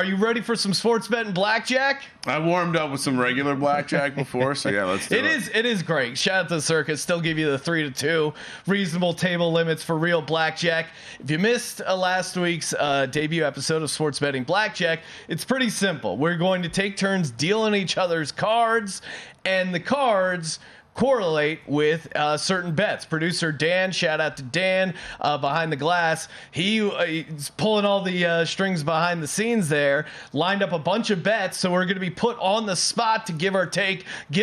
Are you ready for some sports betting blackjack? I warmed up with some regular blackjack before, so yeah, let's do it. It is great. Shout out to the circuit. Still give you the 3-2 reasonable table limits for real blackjack. If you missed last week's debut episode of Sports Betting Blackjack, it's pretty simple. We're going to take turns dealing each other's cards, and the cards correlate with certain bets. Producer Dan, shout out to Dan behind the glass. He's pulling all the strings behind the scenes there, lined up a bunch of bets. So we're going to be put on the spot to give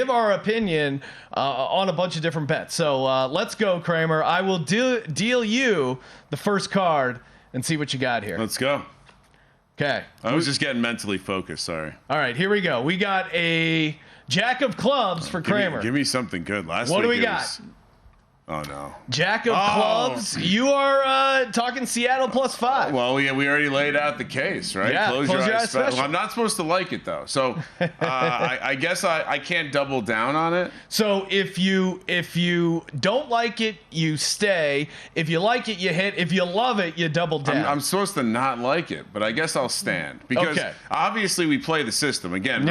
our opinion on a bunch of different bets. So let's go, Kramer. I will deal you the first card and see what you got here. Let's go. Okay. I was just getting mentally focused. Sorry. All right, here we go. We got a Jack of clubs for Kramer. Give me something good. Last what week do we got? Oh, no. Jack of clubs. You are talking Seattle +5. Well, we already laid out the case, right? Yeah, Close your eyes special. Well, I'm not supposed to like it, though. So I guess I can't double down on it. So if you don't like it, you stay. If you like it, you hit. If you love it, you double down. I'm supposed to not like it, but I guess I'll stand. Because obviously we play the system. Again,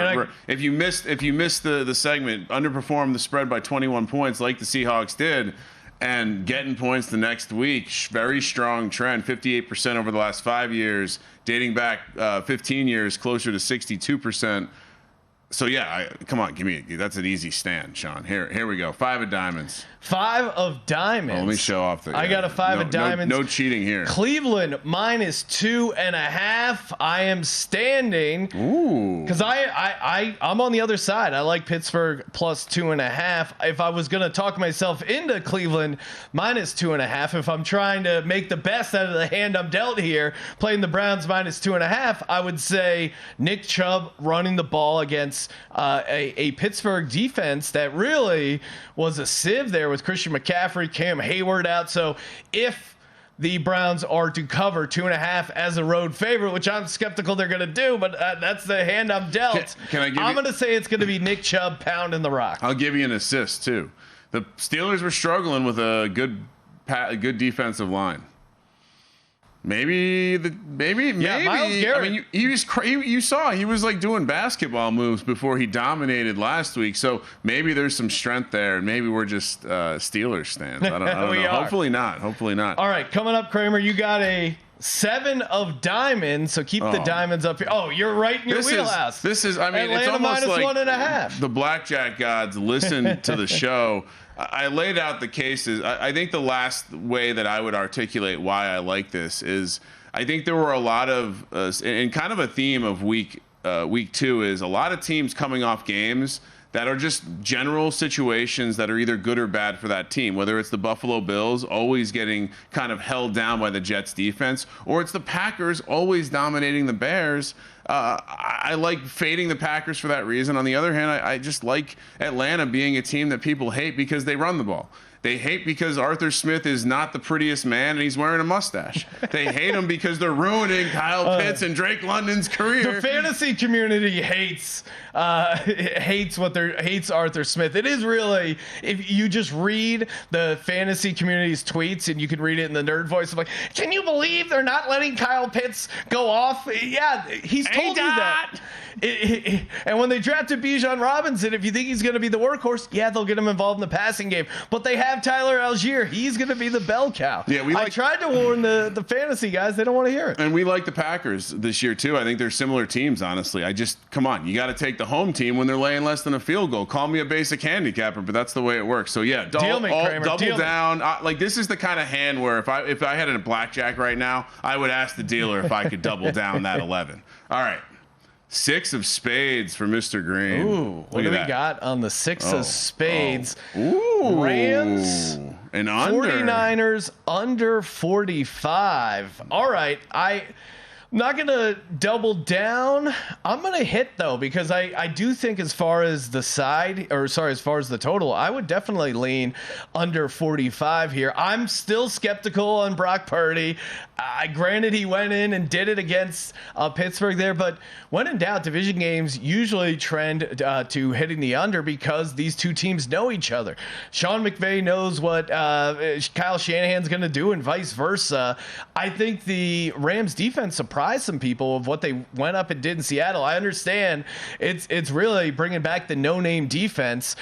if you missed the segment, underperformed the spread by 21 points like the Seahawks did, and getting points the next week, very strong trend, 58% over the last 5 years, dating back 15 years, closer to 62%. So yeah, come on, give me that's an easy stand, Sean. Here we go. 5 of diamonds. 5 of diamonds. Let me show off I got a 5 of diamonds. No cheating here. Cleveland -2.5. I am standing. Ooh. Because I'm on the other side. I like Pittsburgh +2.5. If I was going to talk myself into Cleveland -2.5, if I'm trying to make the best out of the hand I'm dealt here, playing the Browns -2.5, I would say Nick Chubb running the ball against a Pittsburgh defense that really was a sieve there with Christian McCaffrey, Cam Hayward out. So if the Browns are to cover 2.5 as a road favorite, which I'm skeptical they're going to do, but that's the hand I'm dealt. I'm going to say it's going to be Nick Chubb pounding the rock. I'll give you an assist too. The Steelers were struggling with a good defensive line. Maybe. Yeah, Myles Garrett. I mean, you saw he was like doing basketball moves before he dominated last week. So maybe there's some strength there, and maybe we're just Steelers stands. I don't know. Hopefully not. All right, coming up, Kramer, you got a 7 of diamonds, so keep the diamonds up here. Oh, you're right in your wheelhouse. I mean, Atlanta it's almost like -1.5. the blackjack gods listen to the show. I laid out the cases. I think the last way that I would articulate why I like this is I think there were a lot of, and kind of a theme of week 2 is a lot of teams coming off games that are just general situations that are either good or bad for that team, whether it's the Buffalo Bills always getting kind of held down by the Jets defense, or it's the Packers always dominating the Bears. I like fading the Packers for that reason. On the other hand, I just like Atlanta being a team that people hate because they run the ball. They hate because Arthur Smith is not the prettiest man and he's wearing a mustache. They hate him because they're ruining Kyle Pitts and Drake London's career. The fantasy community hates Arthur Smith. It is really, if you just read the fantasy community's tweets and you can read it in the nerd voice of like, can you believe they're not letting Kyle Pitts go off? Yeah, he's told you that. And when they drafted Bijan Robinson, if you think he's going to be the workhorse, yeah, they'll get him involved in the passing game. But they have Tyler Algier. He's going to be the bell cow. Yeah, I tried to warn the fantasy guys. They don't want to hear it. And we like the Packers this year, too. I think they're similar teams, honestly. Come on. You got to take the home team when they're laying less than a field goal. Call me a basic handicapper, but that's the way it works. So, yeah, double down. This is the kind of hand where if I had a blackjack right now, I would ask the dealer if I could double down that 11. All right. 6 of spades for Mr. Green. Ooh, what do we got on the 6 of spades? Ooh. Rams and under. 49ers under 45. All right. I'm not going to double down. I'm going to hit, though, because I do think as far as the total, I would definitely lean under 45 here. I'm still skeptical on Brock Purdy. Granted, he went in and did it against Pittsburgh there, but when in doubt, division games usually trend to hitting the under because these two teams know each other. Sean McVay knows what Kyle Shanahan's going to do and vice versa. I think the Rams defense surprised some people of what they went up and did in Seattle. I understand it's really bringing back the no-name defense.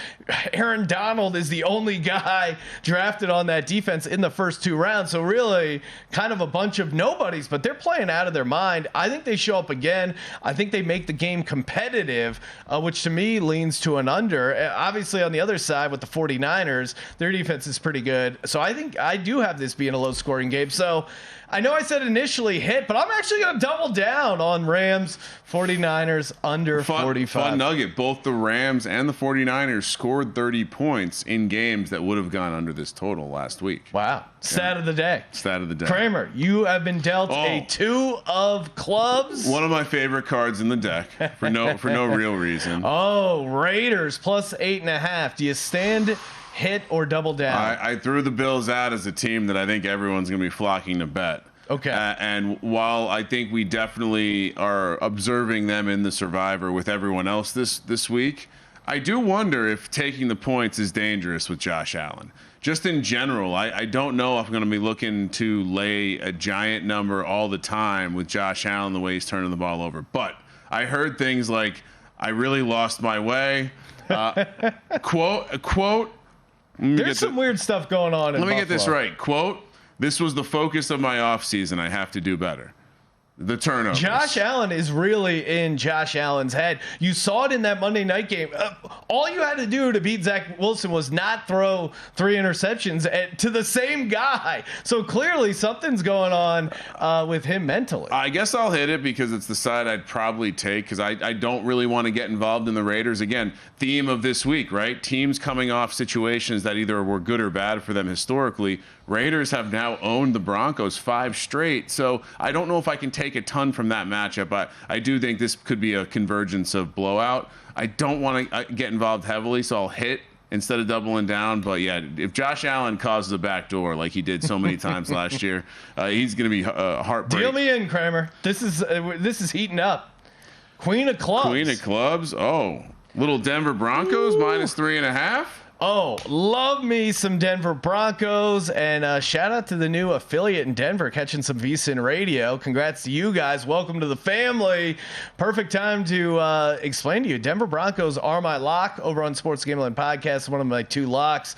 Aaron Donald is the only guy drafted on that defense in the first 2 rounds, so really kind of a bunch of nobodies, but they're playing out of their mind. I think they show up again. I think they make the game competitive, which to me leans to an under. Obviously, on the other side with the 49ers, their defense is pretty good. So I think I do have this being a low-scoring game. So I know I said initially hit, but I'm actually going to double down on Rams, 49ers under 45. Fun nugget. Both the Rams and the 49ers scored 30 points in games that would have gone under this total last week. Wow. Stat of the day. Stat of the day. Kramer, you have been dealt a 2 of clubs. One of my favorite cards in the deck for no real reason. Oh, Raiders plus 8.5. Do you stand, hit, or double down? I threw the Bills out as a team that I think everyone's going to be flocking to bet. Okay. And while I think we definitely are observing them in the Survivor with everyone else this week, I do wonder if taking the points is dangerous with Josh Allen. Just in general, I don't know if I'm going to be looking to lay a giant number all the time with Josh Allen the way he's turning the ball over. But I heard things like, I really lost my way. Quote. There's some weird stuff going on in Let me Buffalo. get this right. Quote, this was the focus of my offseason. I have to do better. The turnovers. Josh Allen is really in Josh Allen's head. You saw it in that Monday night game. All you had to do to beat Zach Wilson was not throw 3 interceptions to the same guy. So clearly something's going on with him mentally. I guess I'll hit it because it's the side I'd probably take because I don't really want to get involved in the Raiders. Again, theme of this week, right? Teams coming off situations that either were good or bad for them historically. Raiders have now owned the Broncos 5 straight. So I don't know if I can take a ton from that matchup, but I do think this could be a convergence of blowout. I don't want to get involved heavily, so I'll hit instead of doubling down. But yeah, if Josh Allen causes a backdoor like he did so many times last year, he's going to be heartbreaking. Deal me in, Kramer. This is heating up. Queen of clubs. Queen of clubs. Oh, little Denver Broncos minus 3.5. Oh, love me some Denver Broncos, and shout out to the new affiliate in Denver catching some VSiN radio. Congrats to you guys. Welcome to the family. Perfect time to explain to you. Denver Broncos are my lock over on Sports Gambling Podcast, one of my 2 locks.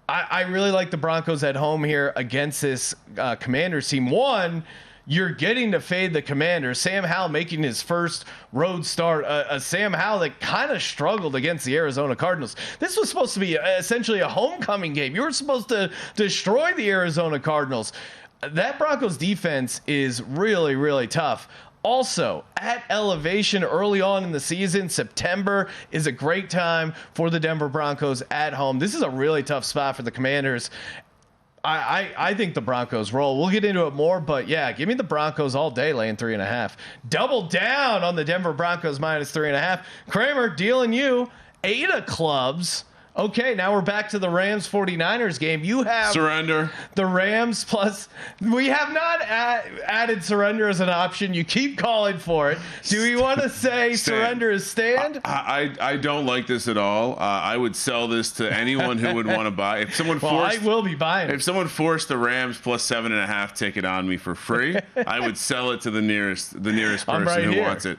I really like the Broncos at home here against this Commanders team. One, you're getting to fade the Commanders. Sam Howell making his first road start. Sam Howell that kind of struggled against the Arizona Cardinals. This was supposed to be essentially a homecoming game. You were supposed to destroy the Arizona Cardinals. That Broncos defense is really, really tough. Also, at elevation early on in the season, September is a great time for the Denver Broncos at home. This is a really tough spot for the Commanders. I think the Broncos roll. We'll get into it more, but yeah, give me the Broncos all day laying 3.5. Double down on the Denver Broncos minus 3.5. Kramer, dealing you 8 of clubs. Okay, now we're back to the Rams 49ers game. You have surrender. The Rams plus. We have not added surrender as an option. You keep calling for it. Do we want to say surrender is stand? I don't like this at all. I would sell this to anyone who would want to buy. If someone I will be buying it. If someone forced the Rams plus 7.5 ticket on me for free, I would sell it to the nearest person who wants it.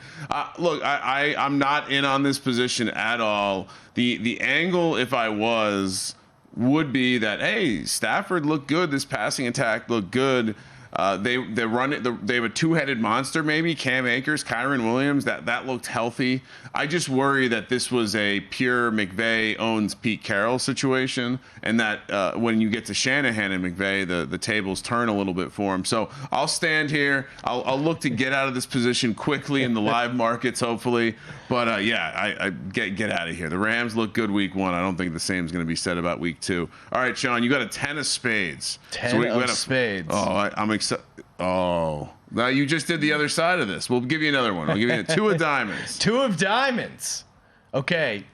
Look, I'm not in on this position at all. The angle, if I was, would be that, hey, Stafford looked good. This passing attack looked good. They run it. They have a 2-headed monster, maybe Cam Akers, Kyron Williams. That looked healthy. I just worry that this was a pure McVay owns Pete Carroll situation, and that when you get to Shanahan and McVay, the tables turn a little bit for him. So I'll stand here. I'll look to get out of this position quickly in the live markets, hopefully. But I get out of here. The Rams look good week 1. I don't think the same is going to be said about week 2. All right, Sean, you got a 10 of spades. 10 of spades. Oh, I'm excited. Oh, now you just did the other side of this. We'll give you another one. I'll give you 2 of diamonds. 2 of diamonds. Okay.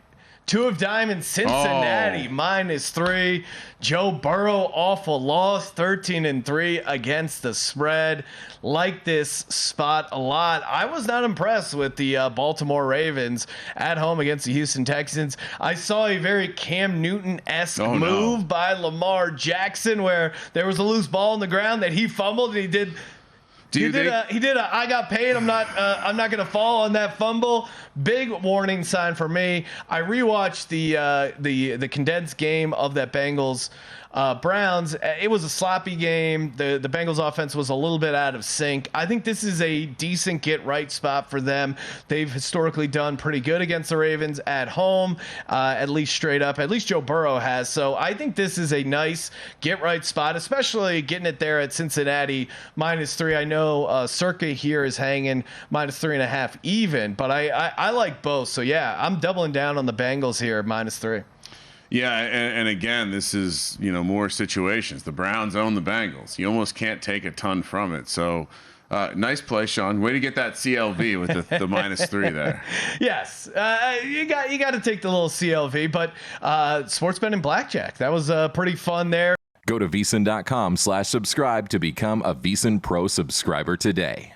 Two of Diamond, Cincinnati, -3. Joe Burrow, awful loss, 13-3 against the spread. Like this spot a lot. I was not impressed with the Baltimore Ravens at home against the Houston Texans. I saw a very Cam Newton-esque move by Lamar Jackson where there was a loose ball on the ground that he fumbled, and he did I got paid. I'm not going to fall on that fumble. Big warning sign for me. I rewatched the condensed game of that Bengals Browns. It was a sloppy game. The Bengals offense was a little bit out of sync. I think this is a decent get right spot for them. They've historically done pretty good against the Ravens at home, at least straight up. At least Joe Burrow has. So I think this is a nice get right spot, especially getting it there at Cincinnati -3. I know Circa here is hanging -3.5 even, but I like both. So yeah, I'm doubling down on the Bengals here -3. Yeah, and again, this is, more situations. The Browns own the Bengals. You almost can't take a ton from it. So nice play, Sean. Way to get that CLV with the -3 there. Yes, you got to take the little CLV, but sports betting blackjack, that was pretty fun there. Go to VSiN.com/subscribe to become a VSiN Pro subscriber today.